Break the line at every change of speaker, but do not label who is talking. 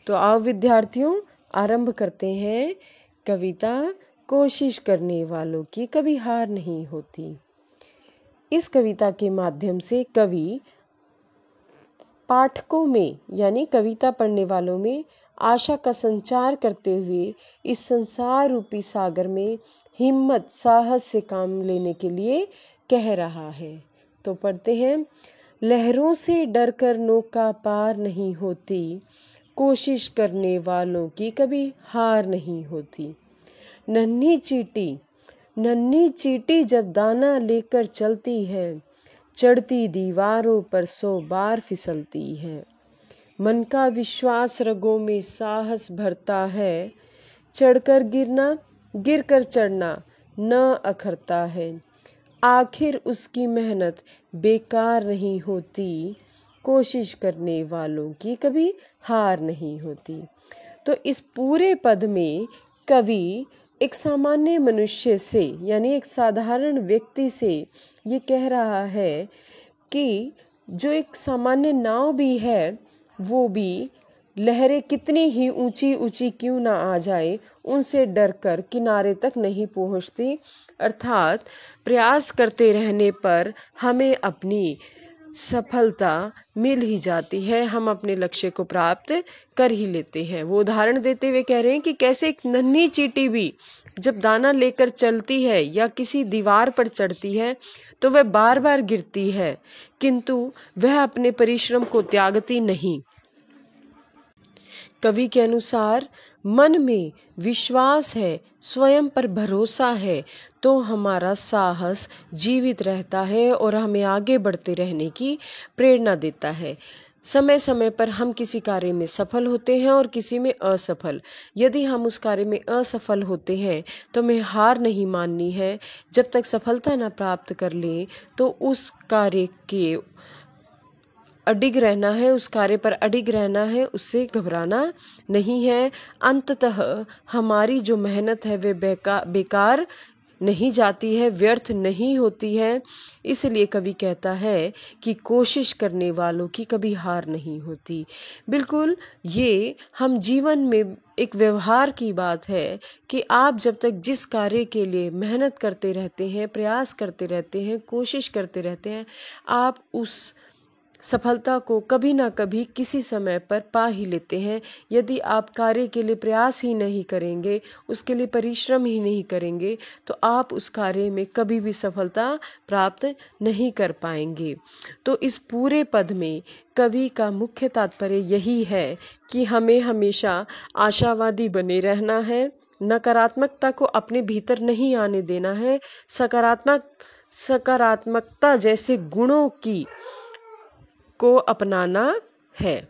तो आओ विद्यार्थियों, आरंभ करते हैं कविता कोशिश करने वालों की कभी हार नहीं होती। इस कविता के माध्यम से कवि पाठकों में यानी कविता पढ़ने वालों में आशा का संचार करते हुए इस संसार रूपी सागर में हिम्मत साहस से काम लेने के लिए कह रहा है। तो पढ़ते हैं। लहरों से डरकर नौका पार नहीं होती, कोशिश करने वालों की कभी हार नहीं होती। नन्ही चींटी जब दाना लेकर चलती है, चढ़ती दीवारों पर 100 बार फिसलती है। मन का विश्वास रगों में साहस भरता है, चढ़कर गिरना गिरकर चढ़ना न अखरता है। आखिर उसकी मेहनत बेकार नहीं होती, कोशिश करने वालों की कभी हार नहीं होती। तो इस पूरे पद में कवि एक सामान्य मनुष्य से यानी एक साधारण व्यक्ति से ये कह रहा है कि जो एक सामान्य नाव भी है वो भी लहरें कितनी ही ऊंची ऊंची क्यों ना आ जाए उनसे डरकर किनारे तक नहीं पहुंचती। अर्थात प्रयास करते रहने पर हमें अपनी सफलता मिल ही जाती है, हम अपने लक्ष्य को प्राप्त कर ही लेते हैं। वो उदाहरण देते हुए कह रहे हैं कि कैसे एक नन्ही चींटी भी जब दाना लेकर चलती है या किसी दीवार पर चढ़ती है तो वह बार बार गिरती है, किंतु वह अपने परिश्रम को त्यागती नहीं। कवि के अनुसार मन में विश्वास है, स्वयं पर भरोसा है तो हमारा साहस जीवित रहता है और हमें आगे बढ़ते रहने की प्रेरणा देता है। समय समय पर हम किसी कार्य में सफल होते हैं और किसी में असफल। यदि हम उस कार्य में असफल होते हैं तो हमें हार नहीं माननी है। जब तक सफलता न प्राप्त कर लें तो उस कार्य के अडिग रहना है, उस कार्य पर अडिग रहना है, उससे घबराना नहीं है। अंततः हमारी जो मेहनत है वे बेकार नहीं जाती है, व्यर्थ नहीं होती है। इसलिए कवि कहता है कि कोशिश करने वालों की कभी हार नहीं होती। बिल्कुल ये हम जीवन में एक व्यवहार की बात है कि आप जब तक जिस कार्य के लिए मेहनत करते रहते हैं, प्रयास करते रहते हैं, कोशिश करते रहते हैं, आप उस सफलता को कभी ना कभी किसी समय पर पा ही लेते हैं। यदि आप कार्य के लिए प्रयास ही नहीं करेंगे, उसके लिए परिश्रम ही नहीं करेंगे तो आप उस कार्य में कभी भी सफलता प्राप्त नहीं कर पाएंगे। तो इस पूरे पद में कवि का मुख्य तात्पर्य यही है कि हमें हमेशा आशावादी बने रहना है, नकारात्मकता को अपने भीतर नहीं आने देना है, सकारात्मकता जैसे गुणों को अपनाना है।